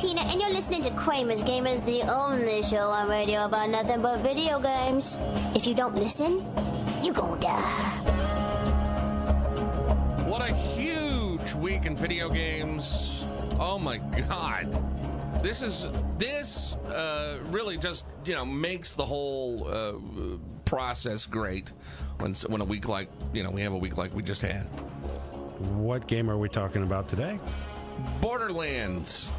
Tina, and you're listening to Kramers Gamers, the only show on radio about nothing but video games. If you don't listen, you gon' die. What a huge week in video games. Oh my God. This really just, makes the whole process great when a week like, we have a week like we just had. What game are we talking about today? Borderlands.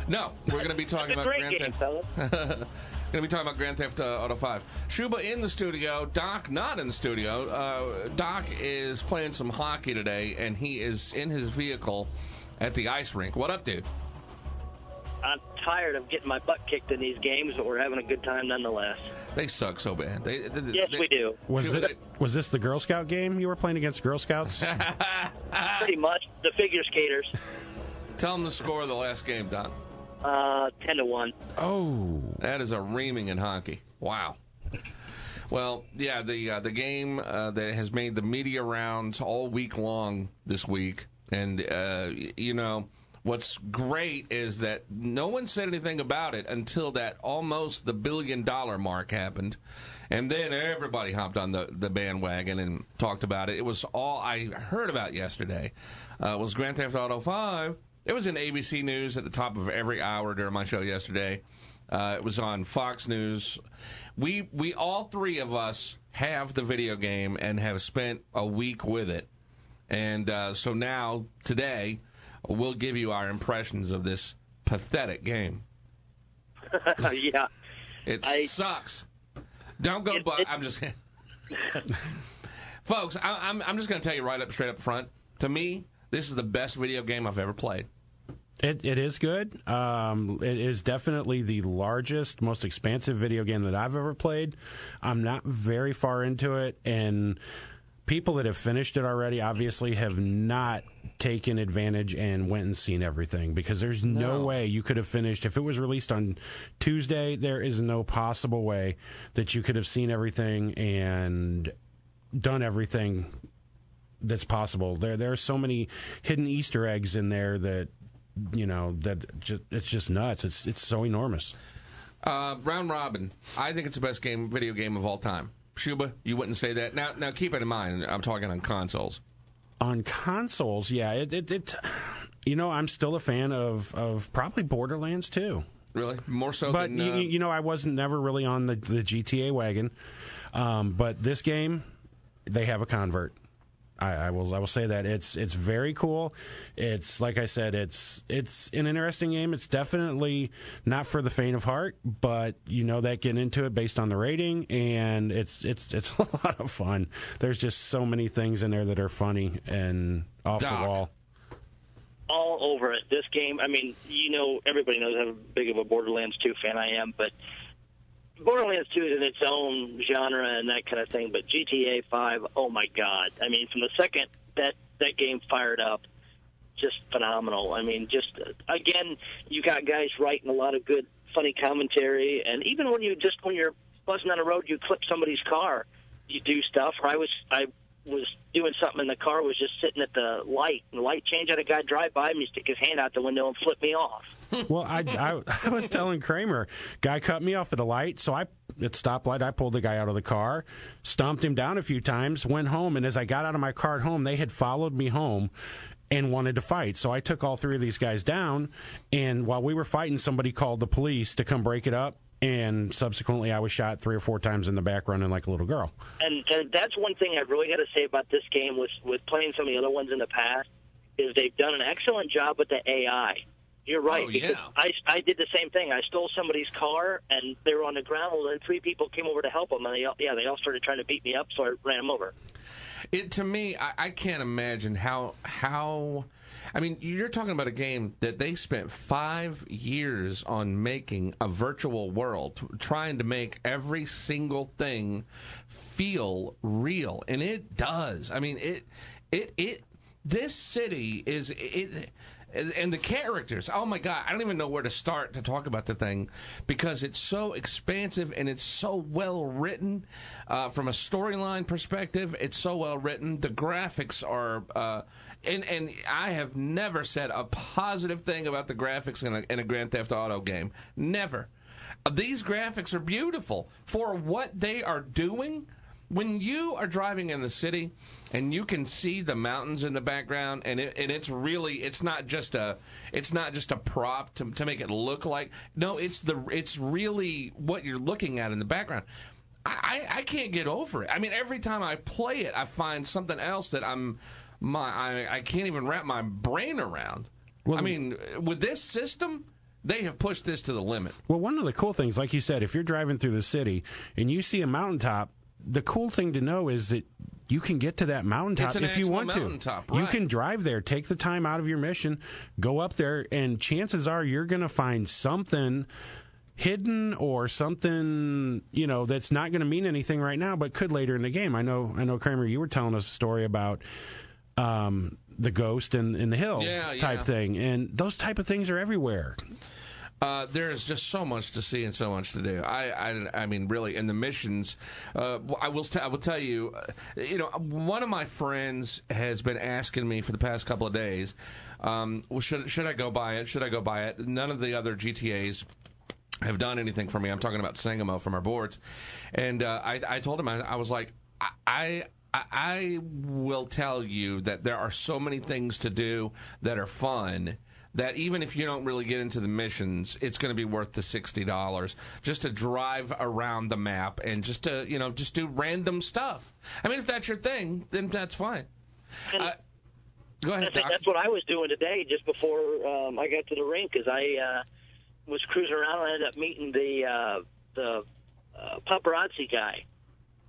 No, we're going to be talking about Grand Theft. Going to be talking about Grand Theft Auto 5. Shuba in the studio. Doc not in the studio. Doc is playing some hockey today, and he is in his vehicle at the ice rink. What up, dude? I'm tired of getting my butt kicked in these games, but we're having a good time nonetheless. They suck so bad. Yes, we do. Was this the Girl Scout game you were playing against Girl Scouts? Pretty much. The figure skaters. Tell them the score of the last game, Don. 10-1. Oh. That is a reaming in hockey. Wow. Well, yeah, the game that has made the media rounds all week long this week. And, what's great is that no one said anything about it until that almost the $1 billion mark happened. And then everybody hopped on the bandwagon and talked about it. It was all I heard about yesterday. Was Grand Theft Auto 5. It was in ABC News at the top of every hour during my show yesterday. It was on Fox News. We all three of us have the video game and have spent a week with it. And so now, today, we'll give you our impressions of this pathetic game. Yeah. It sucks. Don't go, I'm just... Folks, I'm just going to tell you straight up front. To me, this is the best video game I've ever played. It is good. It is definitely the largest, most expansive video game that I've ever played. I'm not very far into it, and people that have finished it already obviously have not taken advantage and went and seen everything, because there's no way you could have finished. If it was released on Tuesday, there is no possible way that you could have seen everything and done everything that's possible. There are so many hidden Easter eggs in there that it's just nuts. It's so enormous. Round robin. I think it's the best video game of all time. Shuba, you wouldn't say that. Now keep it in mind, I'm talking on consoles. On consoles, yeah. I'm still a fan of probably Borderlands 2. Really? More so but than... I wasn't never really on the GTA wagon. But this game, they have a convert. I will say that it's very cool. It's like I said, it's an interesting game. It's definitely not for the faint of heart, but that getting into it based on the rating, and it's a lot of fun. There's just so many things in there that are funny and off the wall. All over it. This game, everybody knows how big of a Borderlands 2 fan I am, but Borderlands 2 is in its own genre and that kind of thing, but GTA 5, oh my God. From the second that game fired up, just phenomenal. Again, you got guys writing a lot of good, funny commentary, and even when you're buzzing on the road, you clip somebody's car, you do stuff. Or I was doing something in the car, was just sitting at the light, and the light changed, had a guy drive by me, stick his hand out the window and flip me off. Well, I was telling Kramer, guy cut me off at a light, so at stoplight, I pulled the guy out of the car, stomped him down a few times, went home, and as I got out of my car at home, they had followed me home and wanted to fight. So I took all three of these guys down, and while we were fighting, somebody called the police to come break it up, and subsequently I was shot 3 or 4 times in the back running like a little girl. And that's one thing I really got to say about this game with playing some of the other ones in the past, is they've done an excellent job with the AI. You're right. Oh, yeah. I did the same thing. I stole somebody's car, and they were on the ground. Well, then 3 people came over to help them, and they all started trying to beat me up, so I ran them over. To me, I can't imagine how. You're talking about a game that they spent 5 years on making a virtual world, trying to make every single thing feel real, and it does. This city is And the characters, oh my God, I don't even know where to start to talk about the thing because it's so expansive and it's so well written. From a storyline perspective, it's so well written. The graphics are, and I have never said a positive thing about the graphics in a Grand Theft Auto game. Never. These graphics are beautiful for what they are doing. When you are driving in the city and you can see the mountains in the background, and it's not just a prop to make it look like. No, it's really what you're looking at in the background. I can't get over it. I mean, every time I play it, I find something else that I can't even wrap my brain around. Well, I mean, with this system, they have pushed this to the limit. Well, one of the cool things, like you said, if you're driving through the city and you see a mountaintop, the cool thing to know is that you can get to that mountaintop if you want to. Right. You can drive there, take the time out of your mission, go up there, and chances are you're going to find something hidden or something, that's not going to mean anything right now, but could later in the game. I know, Kramer, you were telling us a story about the ghost in the hill type thing, and those type of things are everywhere. There's just so much to see and so much to do. I mean, really, in the missions, I will tell you, one of my friends has been asking me for the past couple of days, well, should I go buy it? Should I go buy it? None of the other GTAs have done anything for me. I'm talking about Sangamo from our boards, and I told him I was like, I will tell you that there are so many things to do that are fun that even if you don't really get into the missions, it's going to be worth the $60 just to drive around the map and just to, just do random stuff. I mean, if that's your thing, then that's fine. Go ahead, Doc. That's what I was doing today just before I got to the rink, because I was cruising around and I ended up meeting the paparazzi guy.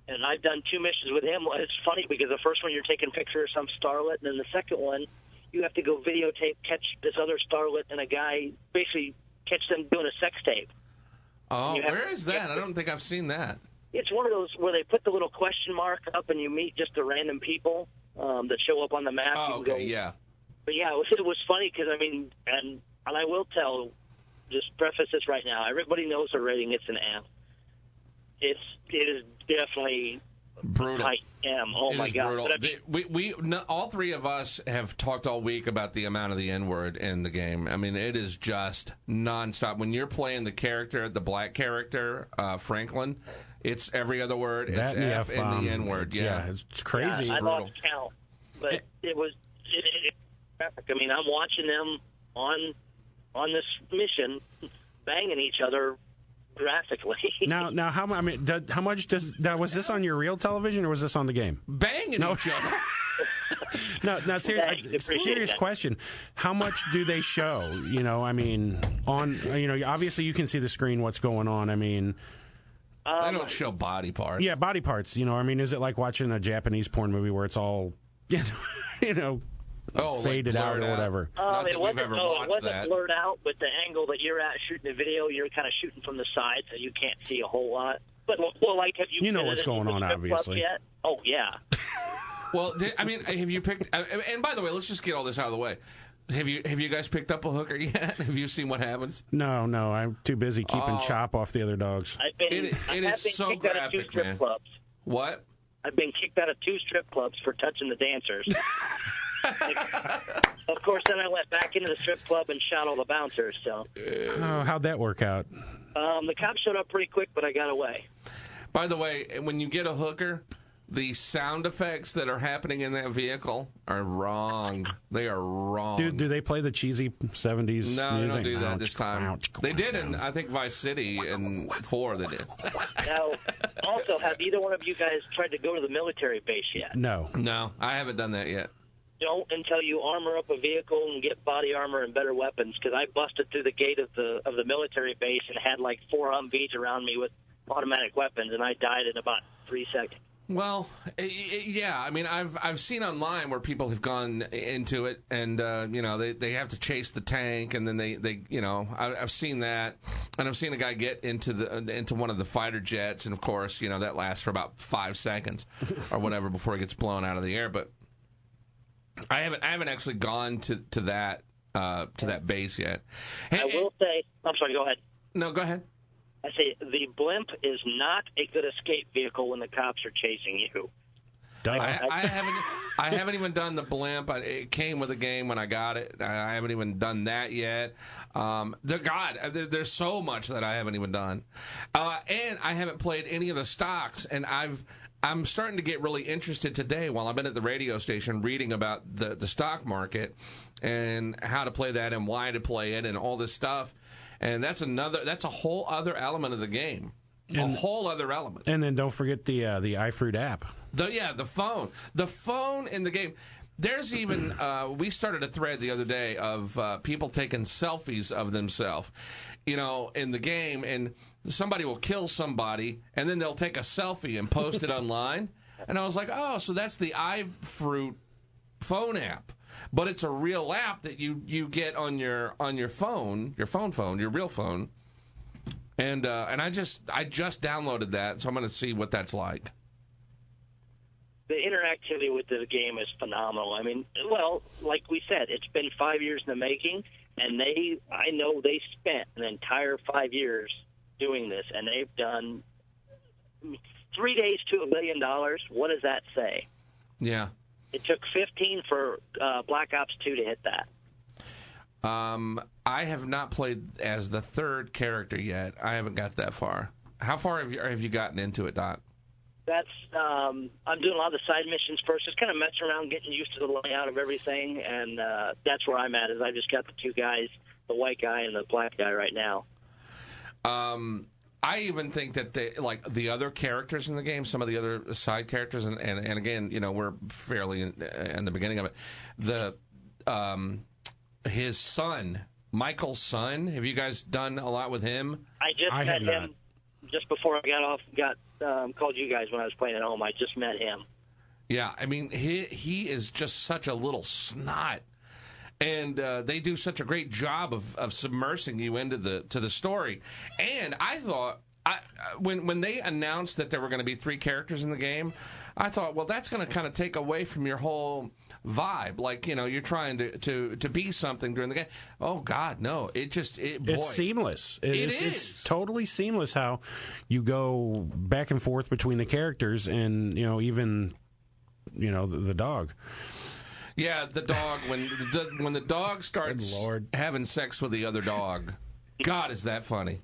And I've done 2 missions with him. It's funny because the first one you're taking pictures of some starlet, and then the second one you have to go videotape, catch this other starlet and a guy, basically catch them doing a sex tape. Oh, where is that? I don't think I've seen that. It's one of those where they put the little question mark up and you meet just the random people that show up on the map. Oh, okay, yeah. But yeah, it was funny because, I mean, and I will just preface this right now, everybody knows the rating, it's an M. It is definitely brutal. I am. Oh, my God. Brutal. We all three of us have talked all week about the amount of the N-word in the game. I mean, it is just nonstop. When you're playing the black character, Franklin, it's every other word. It's F and the N-word. Yeah, it's crazy. Yeah, I lost count. But it was graphic. I mean, I'm watching them on this mission banging each other graphically. Now, how much was this on your real television or was this on the game? Banging each other. No, serious question. How much do they show? I mean, obviously you can see the screen what's going on. I mean, they don't show body parts. Yeah, body parts. I mean, is it like watching a Japanese porn movie where it's all, faded like out or whatever? It wasn't blurred out, but the angle that you're at shooting the video, you're kind of shooting from the side, so you can't see a whole lot. But have you? You know what's going on, obviously. Yet? Oh yeah. Well, have you picked? And by the way, let's just get all this out of the way. Have you guys picked up a hooker yet? Have you seen what happens? No, I'm too busy keeping Chop off the other dogs. It is so graphic, man. Clubs. What? I've been kicked out of 2 strip clubs for touching the dancers. Of course, then I went back into the strip club and shot all the bouncers. So, how'd that work out? The cops showed up pretty quick, but I got away. By the way, when you get a hooker, the sound effects that are happening in that vehicle are wrong. They are wrong. Do they play the cheesy 70s No, music? They don't do that this time. They did in, I think, Vice City and 4 they did. Now, also, have either one of you guys tried to go to the military base yet? No, I haven't done that yet. Don't until you armor up a vehicle and get body armor and better weapons, because I busted through the gate of the military base and had like 4 Humvees around me with automatic weapons, and I died in about 3 seconds. Well, yeah. I mean, I've seen online where people have gone into it, and they have to chase the tank, and then they I've seen that, and I've seen a guy get into one of the fighter jets, and of course, that lasts for about 5 seconds or whatever before it gets blown out of the air. But I haven't actually gone to that to that base yet. Hey, I will say, I'm sorry, go ahead. No, go ahead. I say the blimp is not a good escape vehicle when the cops are chasing you. I haven't even done the blimp. It came with the game when I got it. I haven't even done that yet. There's so much that I haven't even done, and I haven't played any of the stocks. And I'm starting to get really interested today while I've been at the radio station reading about the stock market and how to play that and why to play it and all this stuff. And that's a whole other element of the game. A whole other element. And then don't forget the iFruit app. The phone in the game. There's even we started a thread the other day of people taking selfies of themselves, in the game, and somebody will kill somebody, and then they'll take a selfie and post it online. And I was like, oh, so that's the iFruit phone app, but it's a real app that you get on your phone, your real phone. And I just downloaded that, so I'm going to see what that's like. The interactivity with the game is phenomenal. I mean, well, like we said, it's been 5 years in the making, and I know they spent an entire 5 years doing this, and they've done 3 days to $1 billion. What does that say? Yeah. It took 15 for Black Ops 2 to hit that. I have not played as the third character yet. I haven't got that far. How far have you gotten into it, Doc? That's I'm doing a lot of the side missions first, just kind of messing around, getting used to the layout of everything, and that's where I'm at. Is I just got the two guys, the white guy and the black guy, right now. I even think that the other characters in the game, some of the other side characters, and again, we're fairly in the beginning of it. His son, Michael's son. Have you guys done a lot with him? I met him just before I called you guys when I was playing at home. I just met him. Yeah, I mean, he is just such a little snot. And they do such a great job of submersing you into the story. And I thought, when they announced that there were going to be 3 characters in the game, I thought, well, that's going to kind of take away from your whole vibe. Like, you're trying to be something during the game. Oh, God, no. It's seamless. It's totally seamless how you go back and forth between the characters and, even, the dog. Yeah, the dog. When the dog starts having sex with the other dog, God, is that funny.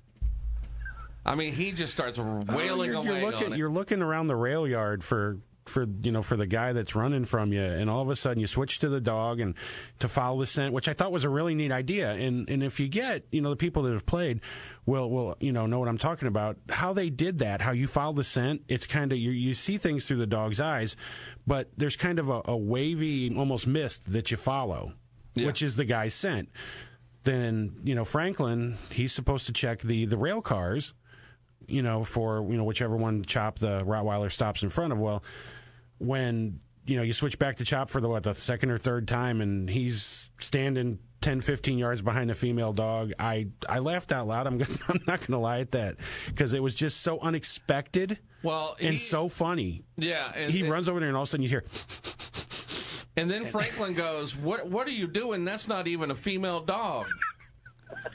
I mean, he just starts wailing away on it. You're looking around the rail yard for the guy that's running from you, and all of a sudden you switch to the dog and to follow the scent, which I thought was a really neat idea. And if you get, the people that have played will know what I'm talking about. How they did that, how you follow the scent, it's kind of, you see things through the dog's eyes, but there's kind of a wavy, almost mist that you follow, which is the guy's scent. Then, Franklin, he's supposed to check the rail cars, for, whichever one Chop the Rottweiler stops in front of. Well, when, you switch back to Chop for the second or third time, and he's standing 10, 15 yards behind the female dog, I laughed out loud. I'm not going to lie at that, because it was just so unexpected and so funny. Yeah. And he runs over there, and all of a sudden you hear... And then Franklin goes, what are you doing? That's not even a female dog.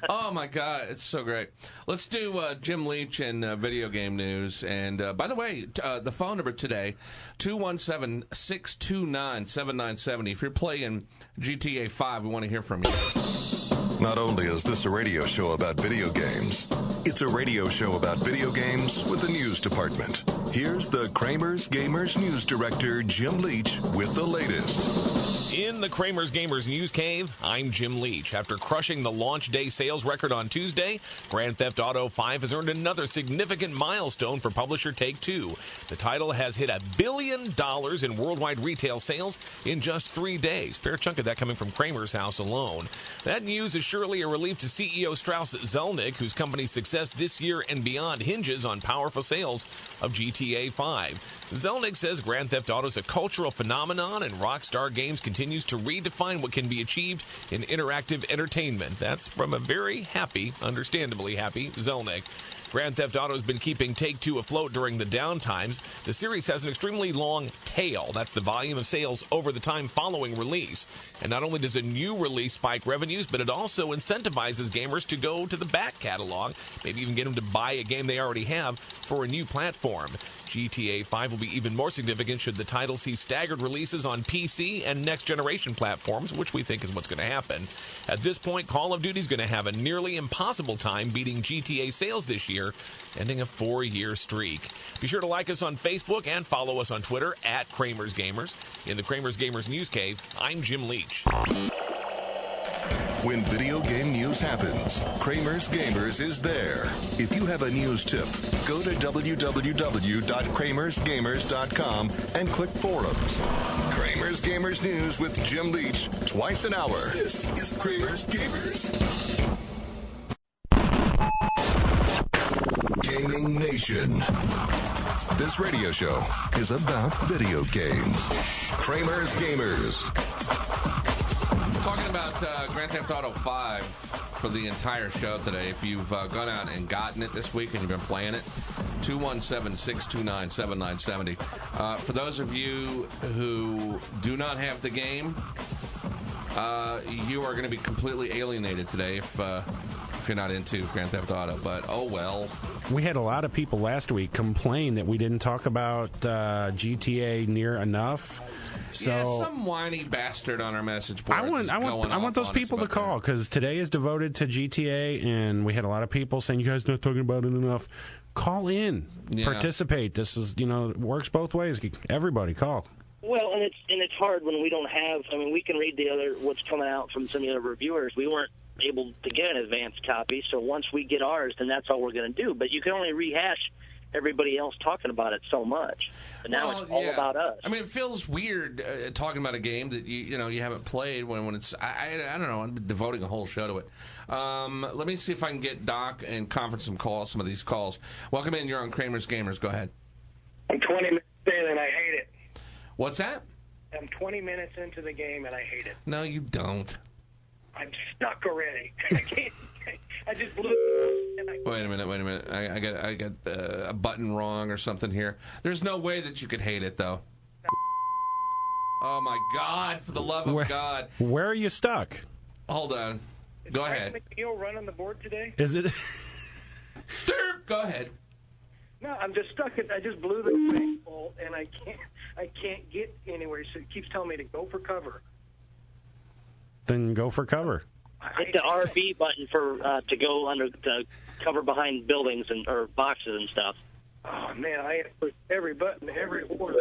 Oh, my God. It's so great. Let's do Jim Leach and video game news. And, by the way, the phone number today, 217-629-7970. If you're playing GTA 5, we want to hear from you. Not only is this a radio show about video games, it's a radio show about video games with the news department. Here's the Kramers Gamers News Director, Jim Leach, with the latest. In the Kramers Gamers News Cave, I'm Jim Leach. After crushing the launch day sales record on Tuesday, Grand Theft Auto 5 has earned another significant milestone for publisher Take-Two. The title has hit $1 billion in worldwide retail sales in just 3 days. Fair chunk of that coming from Kramer's house alone. That news is surely a relief to CEO Strauss Zelnick, whose company's success this year and beyond hinges on powerful sales of GTA 5. Zelnick says Grand Theft Auto is a cultural phenomenon, and Rockstar Games continues to redefine what can be achieved in interactive entertainment. That's from a very happy, understandably happy, Zelnick. Grand Theft Auto has been keeping Take-Two afloat during the downtimes. The series has an extremely long tail. That's the volume of sales over the time following release. And not only does a new release spike revenues, but it also incentivizes gamers to go to the back catalog, maybe even get them to buy a game they already have for a new platform. GTA 5 will be even more significant should the title see staggered releases on PC and next-generation platforms, which we think is what's going to happen. At this point, Call of Duty is going to have a nearly impossible time beating GTA sales this year, ending a 4-year streak. Be sure to like us on Facebook and follow us on Twitter at Kramers Gamers. In the Kramers Gamers News Cave, I'm Jim Leach. When video game news happens, Kramers Gamers is there. If you have a news tip, go to www.kramersgamers.com and click forums. Kramers Gamers News with Jim Leach, twice an hour. This is Kramers Gamers. Gaming Nation. This radio show is about video games. Kramers Gamers. Talking about Grand Theft Auto 5 for the entire show today. If you've gone out and gotten it this week and you've been playing it, 217-629-7970. For those of you who do not have the game, you are going to be completely alienated today if you're not into Grand Theft Auto. But, oh well. We had a lot of people last week complain that we didn't talk about GTA near enough. So yeah, some whiny bastard on our message board. I want those people to call, because today is devoted to GTA, and we had a lot of people saying, you guys not talking about it enough. Call in, participate. This is, it works both ways. Everybody call. Well, and it's hard when we don't have. I mean, we can read what's coming out from some of the other reviewers. We weren't able to get an advanced copy, so once we get ours, then that's all we're going to do. But you can only rehash everybody else talking about it so much. But now it's all about us. I mean, it feels weird talking about a game that you haven't played when it's I don't know. I'm devoting a whole show to it. Let me see if I can get Doc and conference some of these calls. Welcome in. You're on Kramers Gamers. Go ahead. I'm 20 minutes in and I hate it. What's that? I'm 20 minutes into the game and I hate it. No, you don't. I'm stuck already. I can't. I just blew. Wait a minute. I got a button wrong or something here. There's no way that you could hate it, though. Oh, my God, for the love of God. Where are you stuck? Hold on. Go ahead. Is McNeil run on the board today? Is it? Go ahead. No, I'm just stuck. I just blew the baseball, and I can't get anywhere, so it keeps telling me to go for cover. Then go for cover. Hit the RB button to go under the cover behind buildings or boxes and stuff. Oh man, I pushed every button, every order.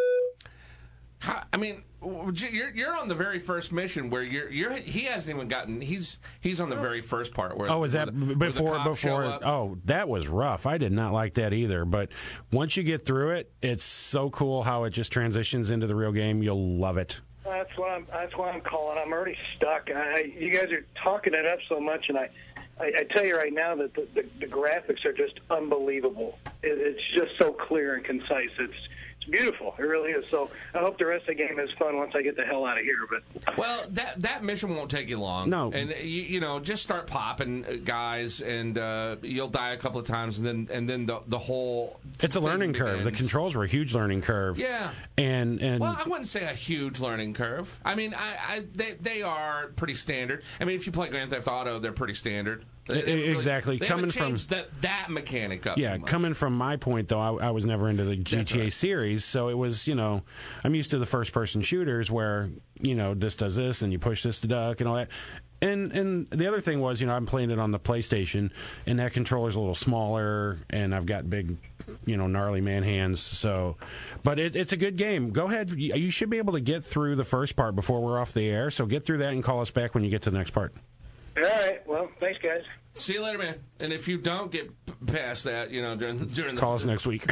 I mean, you're on the very first mission where he hasn't even gotten. He's on the very first part where. Oh, is that before? Oh, that was rough. I did not like that either. But once you get through it, it's so cool how it just transitions into the real game. You'll love it. That's why I'm calling. I'm already stuck. You guys are talking it up so much, and I tell you right now that the graphics are just unbelievable. It's just so clear and concise. It's beautiful. It really is. So I hope the rest of the game is fun once I get the hell out of here. But well, that mission won't take you long. No, and just start popping guys, and you'll die a couple of times, and then the whole. It's a learning curve. The controls were a huge learning curve. Yeah, and well, I wouldn't say a huge learning curve. I mean, they are pretty standard. I mean, if you play Grand Theft Auto, they're pretty standard. Exactly. They coming from that mechanic up. Yeah, coming from my point though, I was never into the GTA series, so it was I'm used to the first person shooters where this does this and you push this to duck and all that. And the other thing was I'm playing it on the PlayStation and that controller's a little smaller and I've got big gnarly man hands. So, but it's a good game. Go ahead. You should be able to get through the first part before we're off the air. So get through that and call us back when you get to the next part. All right. Well, thanks, guys. See you later, man. And if you don't get past that, during the call us next week.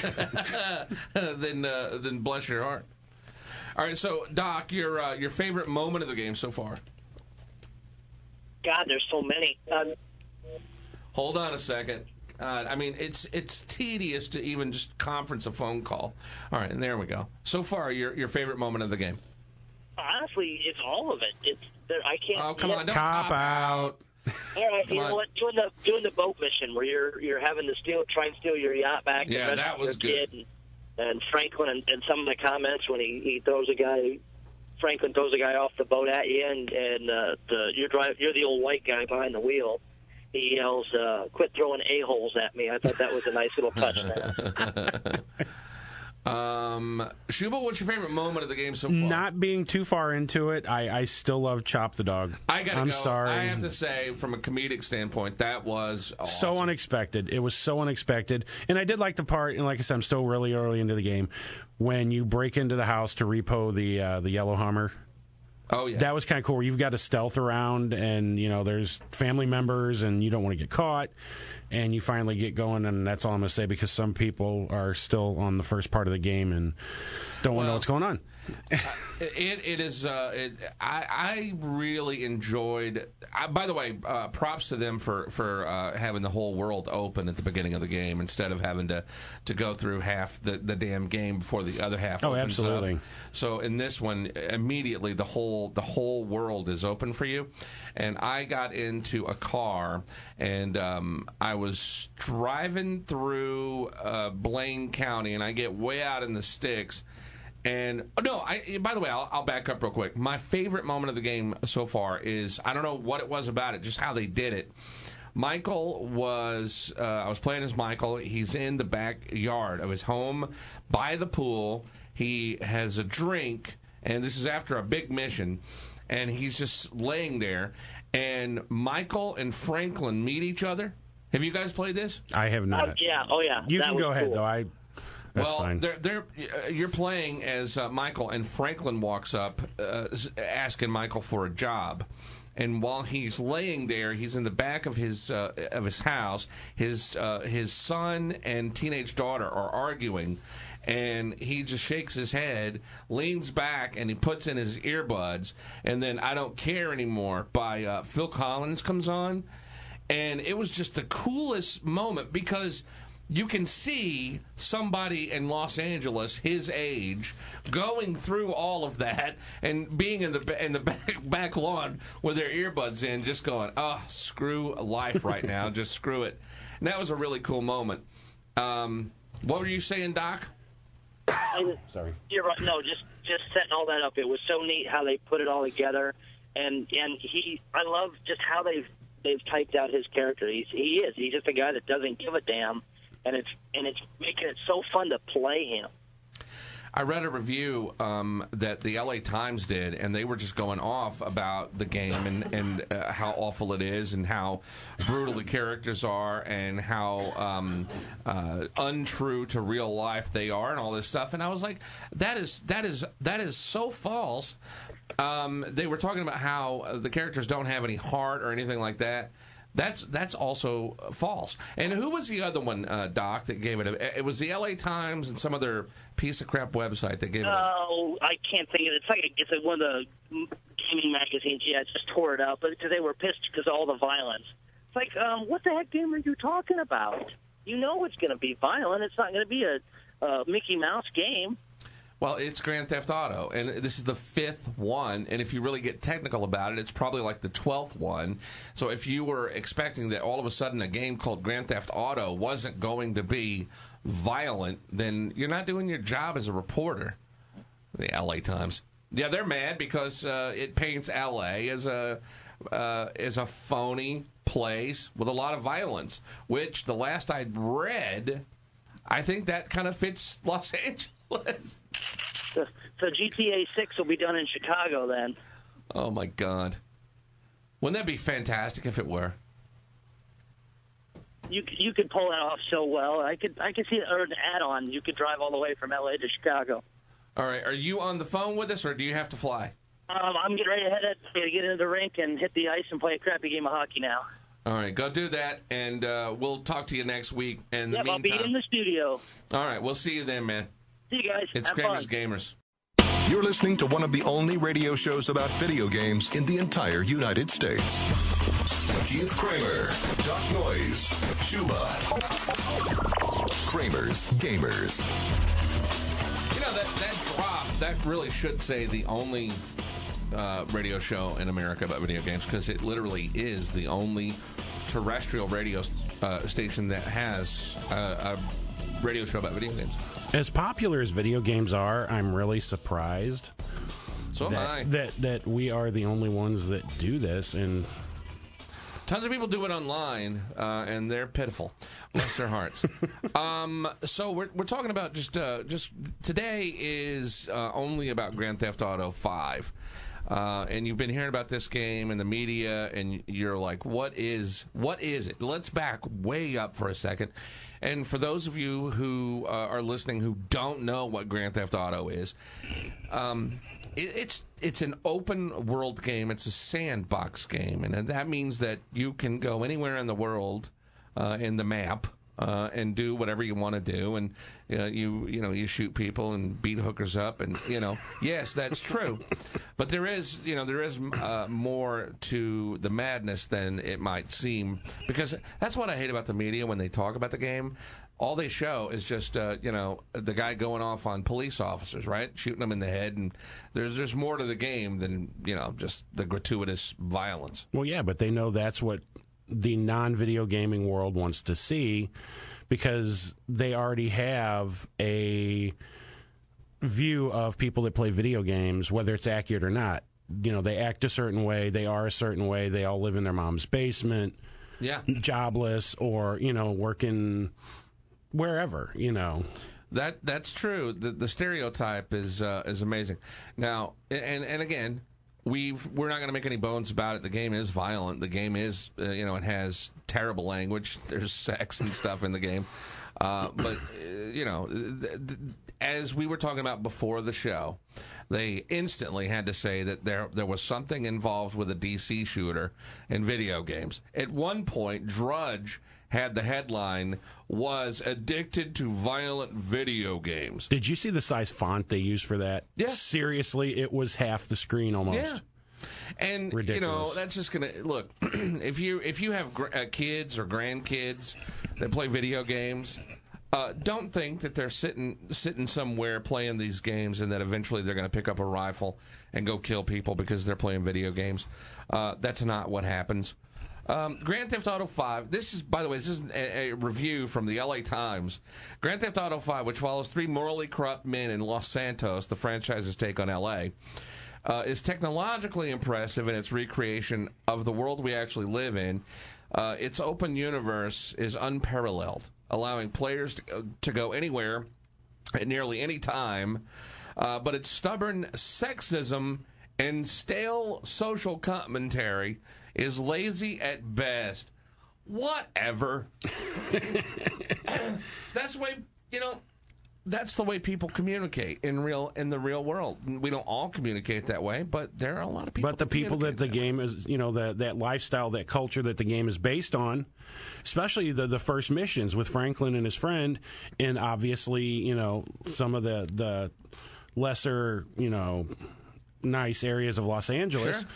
then bless your heart. All right. So, Doc, your favorite moment of the game so far? God, there's so many. Hold on a second. I mean, it's tedious to even just conference a phone call. All right, and there we go. So far, your favorite moment of the game? Honestly, it's all of it. I can't. Oh, come on! Don't cop out. All right, you know what? Doing the boat mission where you're having to try and steal your yacht back. Yeah, that was good. And Franklin and some of the comments when he throws a guy. Franklin throws a guy off the boat at you, and you're the old white guy behind the wheel. He yells, "Quit throwing a-holes at me." I thought that was a nice little touch there. Shuba, what's your favorite moment of the game so far? Not being too far into it, I still love Chop the Dog. I'm sorry. I have to say, from a comedic standpoint, that was awesome. So unexpected. It was so unexpected. And I did like the part, and like I said, I'm still really early into the game, when you break into the house to repo the yellow Hummer. Oh, yeah. That was kind of cool. You've got to stealth around, and, there's family members, and you don't want to get caught. And you finally get going, and that's all I'm going to say, because some people are still on the first part of the game and don't want to know what's going on. I really enjoyed. By the way, props to them for having the whole world open at the beginning of the game instead of having to go through half the damn game before the other half. Oh, opens absolutely. up. So in this one, immediately the whole world is open for you. And I got into a car, and I was driving through Blaine County, and I get way out in the sticks. And by the way, I'll back up real quick. My favorite moment of the game so far is, I don't know what it was about it, just how they did it. Michael was, I was playing as Michael. He's in the backyard of his home by the pool. He has a drink, and this is after a big mission, and he's just laying there. And Michael and Franklin meet each other. Have you guys played this? I have not. Oh yeah. You can go ahead, though. That's fine. You're playing as Michael, and Franklin walks up asking Michael for a job. And while he's laying there, he's in the back of his house. His son and teenage daughter are arguing, and he just shakes his head, leans back, and he puts in his earbuds. And then "I Don't Care Anymore" by Phil Collins comes on, and it was just the coolest moment because you can see somebody in Los Angeles, his age, going through all of that and being in the back lawn with their earbuds in, just going, "Oh, screw life right now, just screw it." And that was a really cool moment. What were you saying, Doc? Sorry. You're right. No, just setting all that up. It was so neat how they put it all together, and I love just how they've typed out his character. He's just a guy that doesn't give a damn. And it's making it so fun to play him. I read a review that the LA Times did, and they were just going off about the game and how awful it is, and how brutal the characters are, and how untrue to real life they are, and all this stuff. And I was like, that is so false. They were talking about how the characters don't have any heart or anything like that. That's also false. And who was the other one, Doc, that gave it? It was the LA Times and some other piece of crap website that gave it. Oh, I can't think of it. It's like one of the gaming magazines. Yeah, it just tore it up because they were pissed because of all the violence. It's like, what the heck game are you talking about? You know it's going to be violent. It's not going to be a Mickey Mouse game. Well, it's Grand Theft Auto, and this is the 5th one, and if you really get technical about it, it's probably like the 12th one. So if you were expecting that all of a sudden a game called Grand Theft Auto wasn't going to be violent, then you're not doing your job as a reporter. The LA Times. Yeah, they're mad because it paints LA as a phony place with a lot of violence, which the last I'd read, I think that kind of fits Los Angeles. So GTA 6 will be done in Chicago then. Oh my God! Wouldn't that be fantastic if it were? You could pull that off so well. I could see it, or an add-on. You could drive all the way from LA to Chicago. All right, are you on the phone with us, or do you have to fly? I'm getting ready to get into the rink and hit the ice and play a crappy game of hockey now. All right, go do that, and we'll talk to you next week. And I'll be in the studio. All right, we'll see you then, man. See you guys. It's Kramers Gamers. You're listening to one of the only radio shows about video games in the entire United States. Keith Kramer, Doc Noise, Shuba, Kramers Gamers. You know, that drop, that really should say the only radio show in America about video games, because it literally is the only terrestrial radio station that has a radio show about video games. As popular as video games are, I'm really surprised. So am I. That we are the only ones that do this, and tons of people do it online, and they're pitiful. Bless their hearts. So we're talking about just today is only about Grand Theft Auto 5. And you've been hearing about this game in the media, and you're like, what is it? Let's back way up for a second. And for those of you who are listening who don't know what Grand Theft Auto is, it's an open world game. It's a sandbox game, and that means that you can go anywhere in the world in the map. And do whatever you want to do, and you shoot people and beat hookers up, and yes, that's true, but there is more to the madness than it might seem, because that's what I hate about the media when they talk about the game. All they show is just the guy going off on police officers, right, shooting them in the head, and there's more to the game than just the gratuitous violence. Well, yeah, but they know that's what the non-video gaming world wants to see, because they already have a view of people that play video games, whether it's accurate or not. They act a certain way, they are a certain way, they all live in their mom's basement, jobless, or working wherever. That's true. The stereotype is amazing. Now, and again, we're not going to make any bones about it. The game is violent. The game is, it has terrible language. There's sex and stuff in the game. But as we were talking about before the show, they instantly had to say that there was something involved with a DC shooter in video games. At one point, Drudge had the headline, "Was addicted to violent video games." Did you see the size font they used for that? Yeah. Seriously, it was half the screen almost. Yeah. And, ridiculous. That's just going to... Look, if you have kids or grandkids that play video games, don't think that they're sitting somewhere playing these games and that eventually they're going to pick up a rifle and go kill people because they're playing video games. That's not what happens. Grand Theft Auto 5, this is a review from the LA Times. Grand Theft Auto 5, which follows three morally corrupt men in Los Santos, the franchise's take on LA, is technologically impressive in its recreation of the world we actually live in. Its open universe is unparalleled, allowing players to go anywhere at nearly any time, but its stubborn sexism and stale social commentary is lazy at best. Whatever. That's the way, that's the way people communicate in the real world. We don't all communicate that way, but there are a lot of people. But the people that the game is, that lifestyle, that culture that the game is based on, especially the first missions with Franklin and his friend, and obviously, some of the lesser, nice areas of Los Angeles. Sure.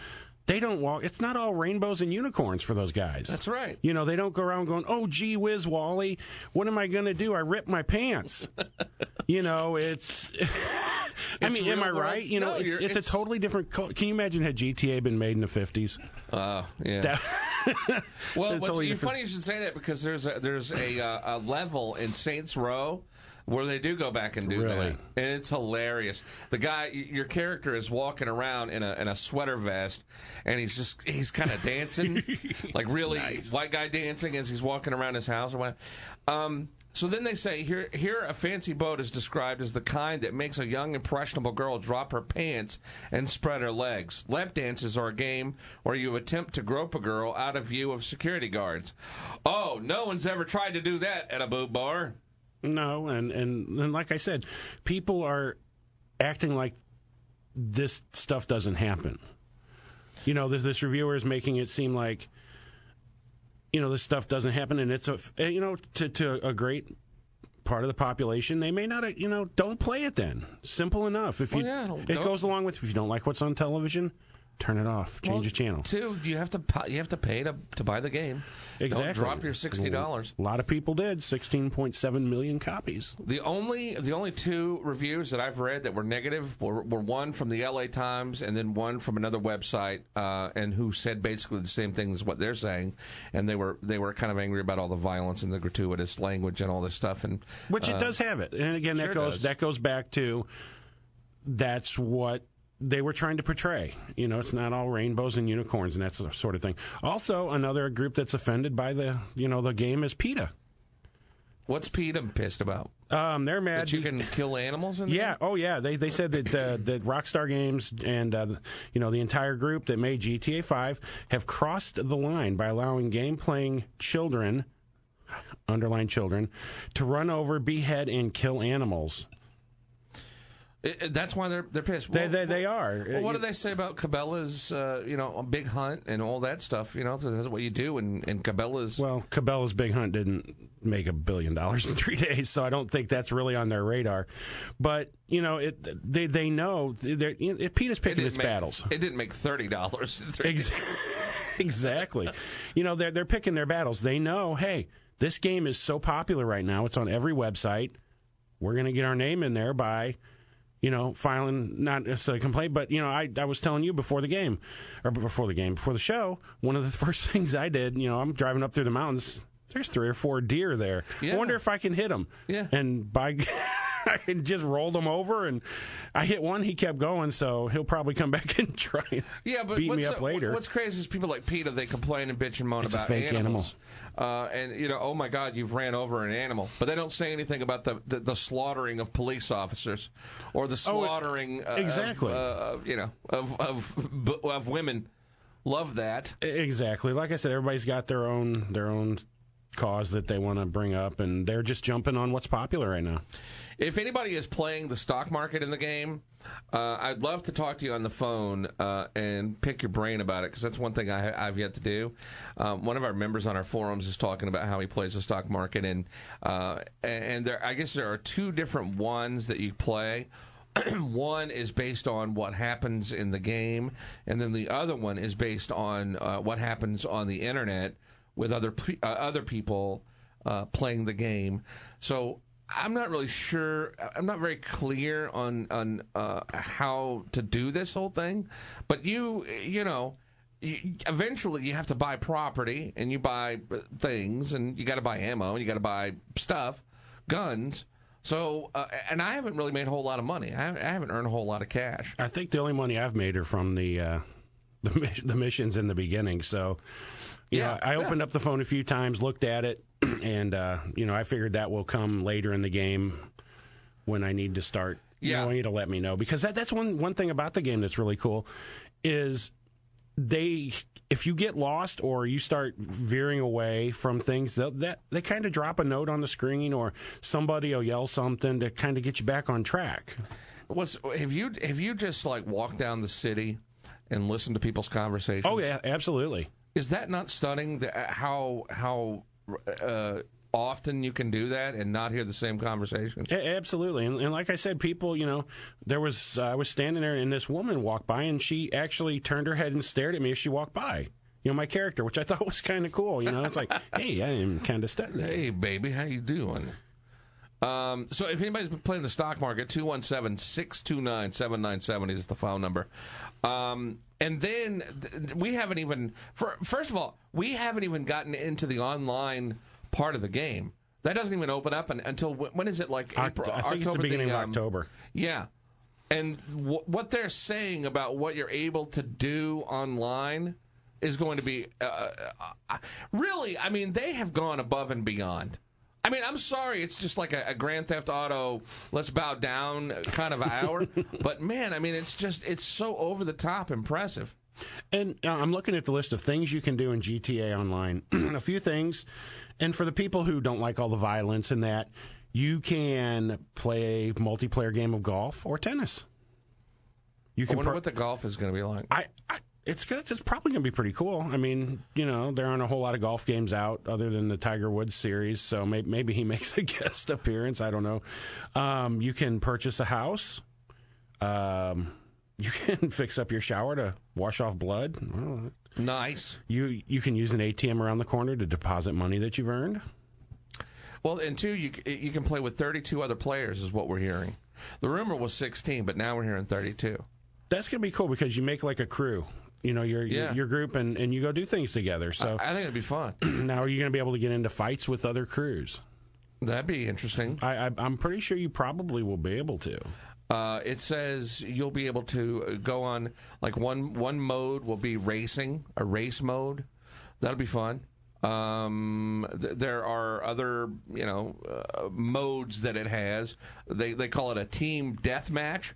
They don't walk. It's not all rainbows and unicorns for those guys. That's right. They don't go around going, "Oh, gee whiz, Wally, what am I going to do? I ripped my pants." It's. I mean, am I right? No, it's a totally different. Can you imagine had GTA been made in the 50s? Yeah. Well, totally funny you should say that, because there's a level in Saints Row where they do go back and do that, and it's hilarious. The guy, your character, is walking around in a sweater vest, and he's kind of dancing, like really nice. White guy dancing as he's walking around his house or whatever. So then they say, here a fancy boat is described as the kind that makes a young, impressionable girl drop her pants and spread her legs. Lap dances are a game where you attempt to grope a girl out of view of security guards. Oh, no one's ever tried to do that at a boob bar. No, and like I said, people are acting like this stuff doesn't happen. This reviewer is making it seem like, this stuff doesn't happen, and it's to a great part of the population, they may not, don't play it then. Simple enough. If it goes along with, if you don't like what's on television, turn it off, change the channel. 2, you have to pay to buy the game. Exactly. Don't drop your $60. A lot of people did. 16.7 million copies. The only 2 reviews that I've read that were negative were one from the LA Times and then one from another website, and who said basically the same thing as what they're saying, and they were kind of angry about all the violence and the gratuitous language and all this stuff, and which it does have it. And again, that goes back to that's what they were trying to portray. It's not all rainbows and unicorns and that sort of thing. Also, another group that's offended by the game is PETA. What's PETA pissed about? They're mad that you can kill animals in there? Oh yeah. They said that that Rockstar Games and the entire group that made GTA 5 have crossed the line by allowing game-playing children, underline children, to run over, behead, and kill animals. That's why they're pissed. They are. Well, what do they say about Cabela's, a Big Hunt and all that stuff? That's what you do in Cabela's. Well, Cabela's Big Hunt didn't make $1 billion in 3 days, so I don't think that's really on their radar. But they know PETA's picking its battles. It didn't make $30 in 3 days. Exactly. They're picking their battles. They know, hey, this game is so popular right now. It's on every website. We're going to get our name in there by filing not necessarily a complaint, but I was telling you before the show, one of the first things I did, I'm driving up through the mountains. There's 3 or 4 deer there. Yeah. I wonder if I can hit them. Yeah. And I just rolled him over, and I hit one. He kept going, so he'll probably come back and try and beat me up later. What's crazy is people like PETA, they complain and bitch and moan about animals. And oh my God, you've ran over an animal, but they don't say anything about the slaughtering of police officers or the slaughtering of women. Love that. Exactly. Like I said, everybody's got their own cause that they want to bring up, and they're just jumping on what's popular right now. If anybody is playing the stock market in the game, I'd love to talk to you on the phone and pick your brain about it, because that's one thing I've yet to do. One of our members on our forums is talking about how he plays the stock market, and I guess there are 2 different ones that you play. One is based on what happens in the game, and then the other one is based on what happens on the internet with other people playing the game. So I'm not really sure. I'm not very clear on how to do this whole thing. But eventually you have to buy property, and you buy things, and you got to buy ammo, and you got to buy stuff, guns. So, and I haven't really made a whole lot of money. I haven't earned a whole lot of cash. I think the only money I've made are from the missions in the beginning. So, I opened up the phone a few times, looked at it, and I figured that will come later in the game when I need to start. I need to let me know, because that's one thing about the game that's really cool is if you get lost or you start veering away from things, they kind of drop a note on the screen, or somebody will yell something to kind of get you back on track. Have you just walked down the city and listened to people's conversations? Oh yeah, absolutely. Is that not stunning? How often you can do that and not hear the same conversation? Absolutely. And like I said, people, I was standing there and this woman walked by, and she actually turned her head and stared at me as she walked by. My character, which I thought was kind of cool. It's like, hey, I am kind of studying. Hey, baby, how you doing? So if anybody's been playing the stock market, 217-629-7970 is the phone number. And then we haven't even, first of all, we haven't even gotten into the online part of the game. That doesn't even open up until, when is it, April? I think it's the beginning of October. Yeah. And what they're saying about what you're able to do online is going to be, really, I mean, they have gone above and beyond. I mean, I'm sorry, it's just like a Grand Theft Auto, let's bow down kind of hour. But, man, I mean, it's so over-the-top impressive. And I'm looking at the list of things you can do in GTA Online. A few things. And for the people who don't like all the violence and that, you can play a multiplayer game of golf or tennis. I wonder what the golf is going to be like. It's probably going to be pretty cool. I mean, there aren't a whole lot of golf games out other than the Tiger Woods series, so maybe he makes a guest appearance. I don't know. You can purchase a house. You can fix up your shower to wash off blood. Well, Nice. you can use an ATM around the corner to deposit money that you've earned. Well, and two, you can play with 32 other players, is what we're hearing. The rumor was 16, but now we're hearing 32. That's going to be cool because you make like a crew. You know, your group, and you go do things together. So I think it'd be fun. now are you going to be able to get into fights with other crews? That'd be interesting. I'm pretty sure you probably will be able to. It says you'll be able to go on, like one mode will be racing, a race mode. That'll be fun. There are other, modes that it has. They call it a team deathmatch.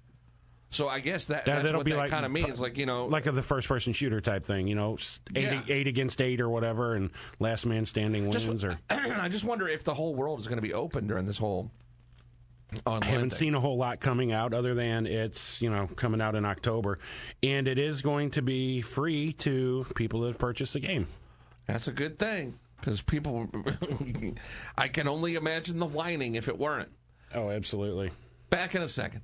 So I guess that's what that kind of means. Like the first-person shooter type thing. Eight against 8 or whatever, and last man standing wins. I just wonder if the whole world is going to be open during this whole online I haven't thing. seen a whole lot coming out other than it's, coming out in October. And it is going to be free to people that have purchased the game. That's a good thing, because people... I can only imagine the whining if it weren't. Oh, absolutely. Back in a second.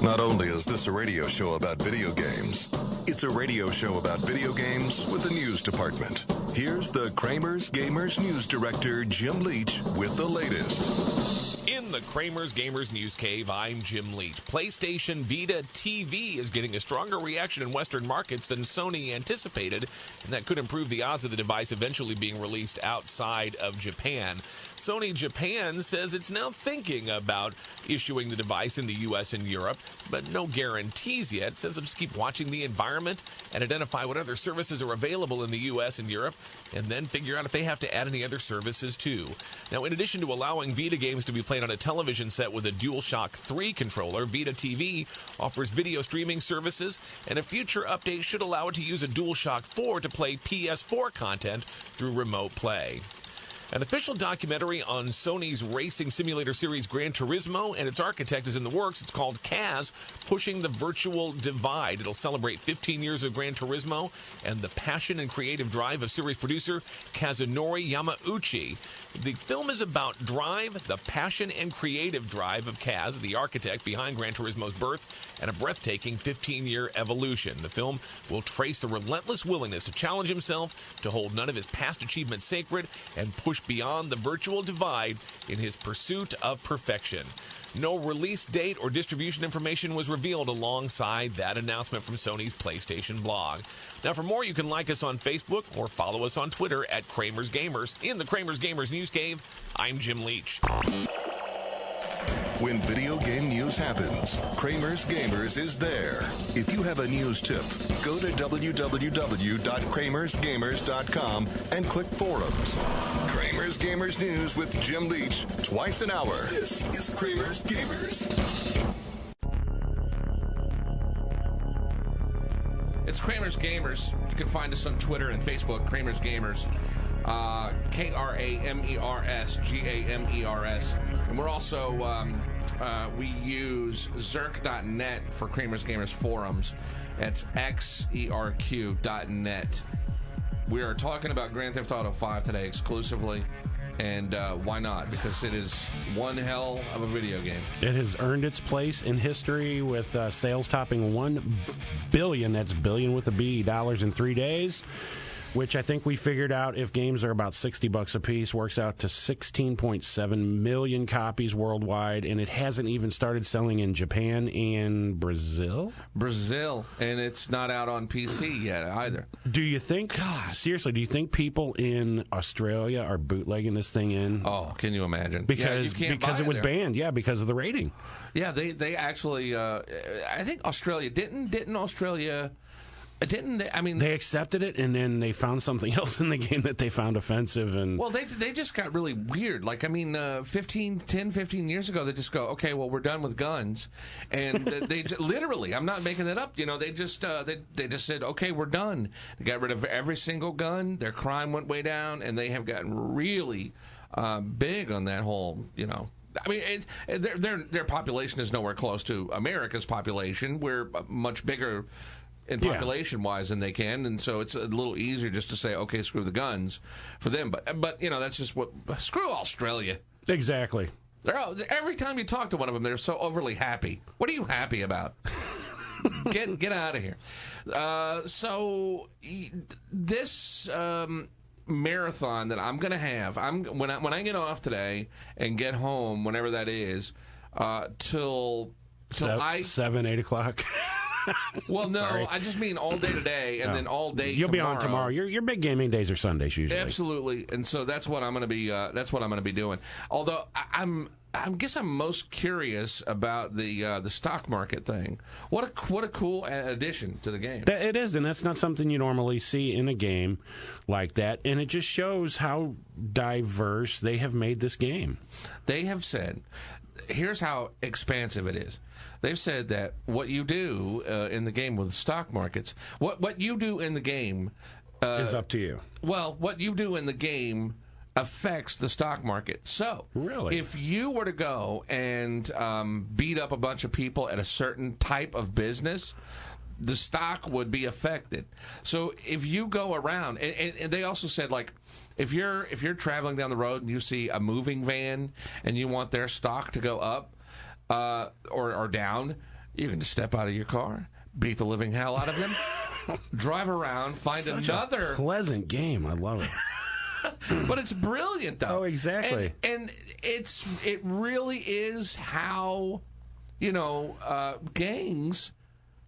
Not only is this a radio show about video games, it's a radio show about video games with a news department. Here's the Kramers Gamers News Director, Jim Leach, with the latest. In the Kramers Gamers News Cave, I'm Jim Leach. PlayStation Vita TV is getting a stronger reaction in Western markets than Sony anticipated, and that could improve the odds of the device eventually being released outside of Japan. Sony Japan says it's now thinking about issuing the device in the U.S. and Europe, but no guarantees yet. It says they'll just keep watching the environment and identify what other services are available in the U.S. and Europe, and then figure out if they have to add any other services too. Now, in addition to allowing Vita games to be played on a television set with a DualShock 3 controller, Vita TV offers video streaming services, and a future update should allow it to use a DualShock 4 to play PS4 content through remote play. An official documentary on Sony's racing simulator series Gran Turismo and its architect is in the works. It's called Kaz, Pushing the Virtual Divide. It'll celebrate 15 years of Gran Turismo and the passion and creative drive of series producer Kazunori Yamauchi. The film is about drive, the passion and creative drive of Kaz, the architect behind Gran Turismo's birth, and a breathtaking 15-year evolution. The film will trace the relentless willingness to challenge himself, to hold none of his past achievements sacred, and push beyond the virtual divide in his pursuit of perfection. No release date or distribution information was revealed alongside that announcement from Sony's PlayStation blog. Now, for more, you can like us on Facebook or follow us on Twitter at Kramers Gamers. In the Kramers Gamers News Cave, I'm Jim Leach. When video game news happens, Kramers Gamers is there. If you have a news tip, go to www.kramersgamers.com and click forums. Kramers Gamers News with Jim Leach, twice an hour. This is Kramers Gamers. It's Kramers Gamers. You can find us on Twitter and Facebook, Kramers Gamers. Kramers Gamers. And we're also, we use Zerk.net for Kramers Gamers forums. It's xerq.net. We are talking about Grand Theft Auto 5 today exclusively. And why not? Because it is one hell of a video game. It has earned its place in history with sales topping $1 billion, that's billion with a B, dollars in 3 days, which I think we figured out if games are about $60 a piece, works out to 16.7 million copies worldwide, and it hasn't even started selling in Japan and Brazil? Brazil, and it's not out on PC yet either. Do you think, seriously, do you think people in Australia are bootlegging this thing in? Oh, can you imagine? Because it was banned, because of the rating. Yeah, they actually, I think Australia, didn't Australia... Didn't they? I mean, they accepted it, and then they found something else in the game that they found offensive. And well, they just got really weird. Like, I mean, 15 years ago, they just go, okay, well, we're done with guns, and they literally, I'm not making that up. They just they just said, okay, we're done. They got rid of every single gun. Their crime went way down, and they have gotten really big on that whole, I mean, their population is nowhere close to America's population. We're much bigger in population-wise than they can, and so it's a little easier just to say, okay, screw the guns for them. But that's just what... Screw Australia. Exactly. Every time you talk to one of them, they're so overly happy. What are you happy about? Get out of here. So this marathon that I'm going to have, when I get off today and get home, whenever that is, till 7, 8 o'clock. Well, no, Sorry. I just mean all day today, and then all day. You'll tomorrow. be on tomorrow. Your big gaming days are Sundays usually. Absolutely, and so that's what I'm going to be. That's what I'm going to be doing. Although I guess I'm most curious about the stock market thing. What a cool addition to the game. It is, and that's not something you normally see in a game like that. And it just shows how diverse they have made this game. They have said, here's how expansive it is. They've said that what you do in the game with stock markets, what you do in the game is up to you. Well, what you do in the game affects the stock market. So, really, if you were to go and beat up a bunch of people at a certain type of business, the stock would be affected. So, if you go around, and they also said, like, if you're traveling down the road and you see a moving van and you want their stock to go up or down, you can just step out of your car, beat the living hell out of them, drive around, find another pleasant game. I love it. But it's brilliant, though. Oh, exactly. And it really is how, gangs,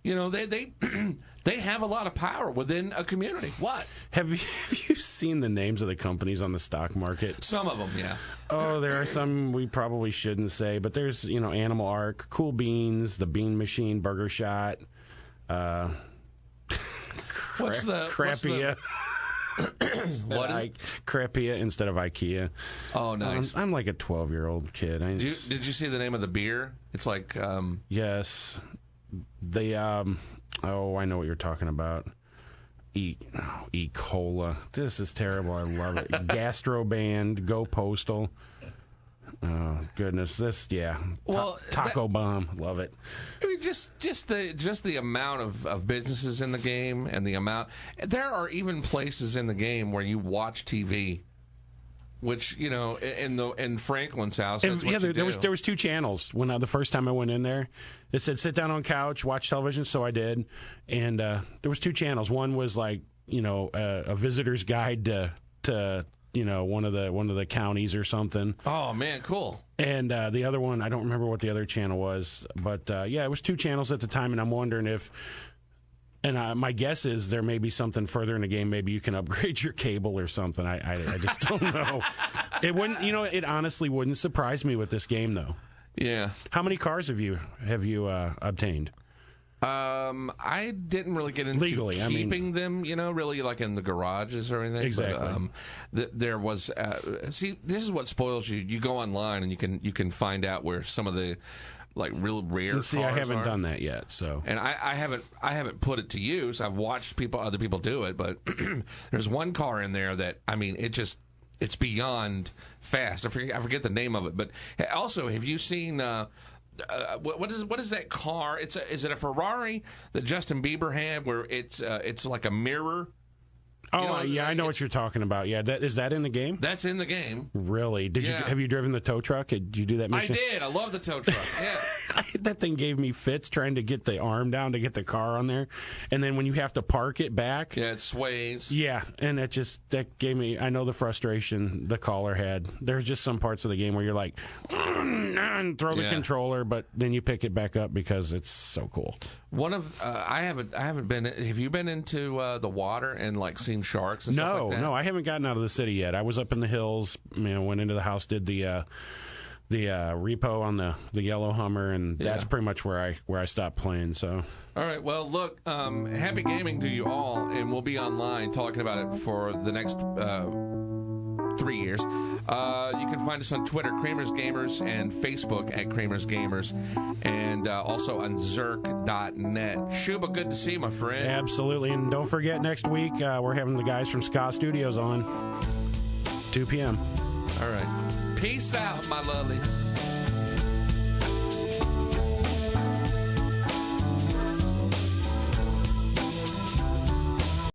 they have a lot of power within a community. What? Have you seen the names of the companies on the stock market? Some of them, yeah. Oh, there are some we probably shouldn't say, but there's, Animal Arc, Cool Beans, The Bean Machine, Burger Shot, Crappia. Crappia instead of IKEA. Oh, nice. I'm like a 12-year-old kid. Did you see the name of the beer? It's like yes, the oh, I know what you're talking about. E-Cola. This is terrible. I love it. Gastro Band, Go Postal. Oh goodness, Well, Taco Bomb, love it. I mean, just the amount of businesses in the game, and the amount. There are even places in the game where you watch TV, which in Franklin's house. That's what you do. There was 2 channels when the first time I went in there. It said sit down on couch, watch television, so I did, and there was 2 channels. One was like a visitor's guide to one of the counties or something. Oh man, cool. And the other one, I don't remember what the other channel was, but it was 2 channels at the time, and I'm wondering if. And my guess is there may be something further in the game. Maybe you can upgrade your cable or something. I just don't know. It wouldn't. It honestly wouldn't surprise me with this game, though. Yeah. How many cars have you obtained? I didn't really get into legally keeping them, really like in the garages or anything. Exactly. But, there was. See, this is what spoils you. You go online and you can find out where some of the like real rare cars I haven't done that yet. So, and I haven't put it to use. I've watched other people do it, but there's one car in there that it's beyond fast. I forget the name of it, but also, have you seen? What is that car? Is it a Ferrari that Justin Bieber had, where it's like a mirror? Oh, I know what you're talking about. Yeah, is that in the game? That's in the game. Really? Have you driven the tow truck? Did you do that mission? I did. I love the tow truck. Yeah. That thing gave me fits trying to get the arm down to get the car on there, and then when you have to park it back, it sways. Yeah, and that gave me. I know the frustration the caller had. There's just some parts of the game where you're like, throw the controller, but then you pick it back up because it's so cool. One of I haven't been. Have you been into the water and like seen sharks and stuff like that? No, I haven't gotten out of the city yet. I was up in the hills. Went into the house, did the repo on the yellow Hummer, and that's pretty much where I stopped playing. So, all right. Well, look, happy gaming to you all, and we'll be online talking about it for the next 3 years. You can find us on Twitter, Kramers Gamers, and Facebook at Kramers Gamers, and also on Zerk.net. Shuba, good to see you, my friend. Absolutely, and don't forget, next week we're having the guys from Ska Studios on, 2 p.m. All right. Peace out, my lovelies.